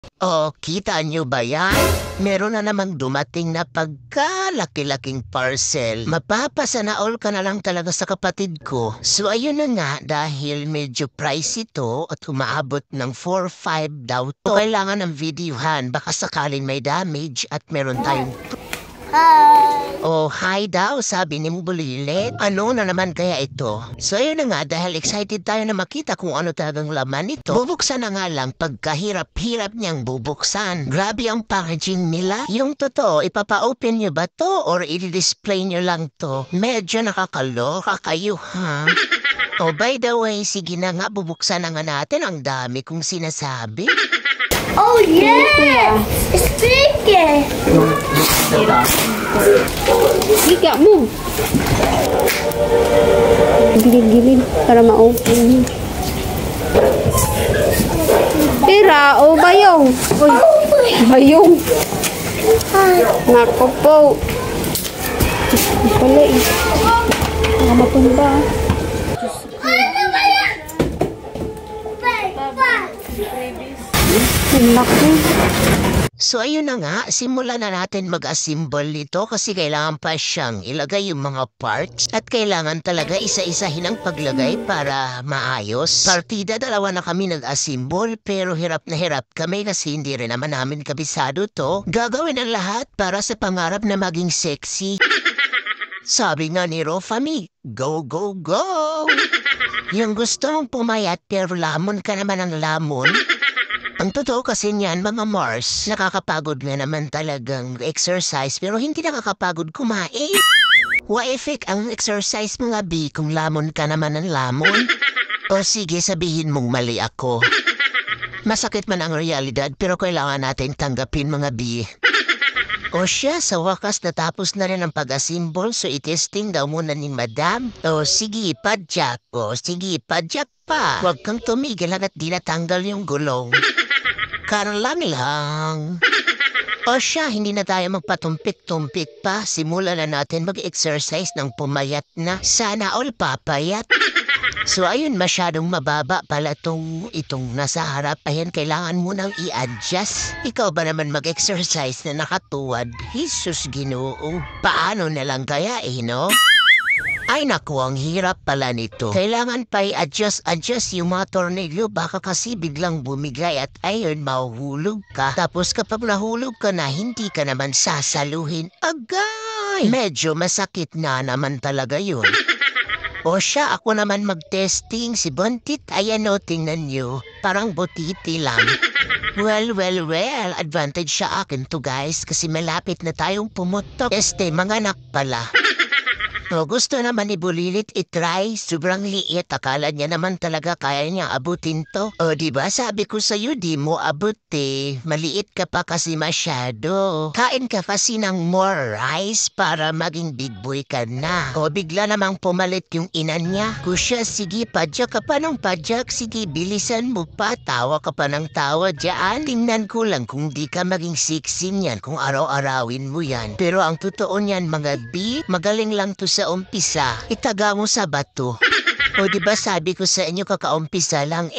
Oh, kita nyo ba yan? Meron na namang dumating na pagkalaki-laking parcel. Mapapasana all ka na lang talaga sa kapatid ko. So ayun na nga, dahil medyo pricey to at umaabot ng 4-5 daw to. Kailangan ng videohan, baka sakaling may damage at meron tayong... Hi! Oh, hi daw, sabi ni Bulilit. Ano na naman kaya ito? So ayun na nga, dahil excited tayo na makita kung ano talagang laman nito. Bubuksan na nga lang pagkahirap-hirap niyang bubuksan. Grabe ang packaging nila. Yung totoo, ipapa-open niyo ba to or i-display niyo lang to? Medyo nakakaloka kayo, ha? Oh, by the way, sige na nga, bubuksan na nga natin. Ang dami kong sinasabi. Oh yeah! Sticky! Higa mo. Gilid-gilid para ma-open. Pira o bayong? Uy, bayong. Nako po. Pala eh. Nakamatunda. Ano ba yan? Ang laki. So ayun na nga, simulan na natin mag-assemble nito kasi kailangan pa siyang ilagay yung mga parts at kailangan talaga isa-isahin ang paglagay para maayos. Partida, dalawa na kami nag-assemble pero hirap na hirap kami kasi hindi rin naman namin kabisado to. Gagawin ang lahat para sa pangarap na maging sexy. Sabi nga ni Rofami, go, go, go! Yung gusto mong pumayat pero lamon ka naman ang lamon. Ang totoo kasi niyan, mga Mars, nakakapagod nga naman talagang exercise pero hindi nakakapagod kumain. Wa-effect ang exercise mga B kung lamon ka naman ng lamon? O sige, sabihin mong mali ako. Masakit man ang realidad pero kailangan natin tanggapin mga B. O siya, sa wakas natapos na rin ang pag-assemble so itesting daw muna ni Madam. O sige, padyak. O sige, padyak pa. Huwag kang tumigil hanggat di natanggal yung gulong. Karlang lang. O siya, hindi na tayo magpatumpik-tumpik pa. Simulan na natin mag-exercise ng pumayat na. Sana all papayat. So ayun, masyadong mababa pala itong nasa harap. Ayan, kailangan mo nang i-adjust. Ikaw ba naman mag-exercise na nakatuwad? Jesus Ginoo. Paano na lang kaya no? Ay naku, ang hirap pala nito. Kailangan pa i-adjust yung mga tornilyo. Baka kasi biglang bumigay at ayun, mahuhulog ka. Tapos kapag nahulog ka na, hindi ka naman sasaluhin. Agay! Medyo masakit na naman talaga yun. O siya, ako naman mag-testing. Si Buntit, ayan o, tingnan nyo. Parang butiti lang. Well, advantage sa akin to guys kasi malapit na tayong pumutok. Mga anak pala. O gusto naman ni Bulilit itry, sobrang liit. Akala niya naman talaga kaya niya abutin to. O diba sabi ko sa'yo di mo abuti. Maliit ka pa kasi masyado. Kain ka kasi ng more rice para maging big boy ka na. O bigla namang pumalit yung ina niya. Kusya, sige padyak ka pa ng padyak. Sige bilisan mo pa, tawa ka pa ng tawa dyan. Tingnan ko lang kung di ka maging sexy niyan kung araw-arawin mo yan. Pero ang totoo niyan mga B, magaling lang to sa umpisa, itaga mo sa bato. O diba sabi ko sa inyo kakaumpisa lang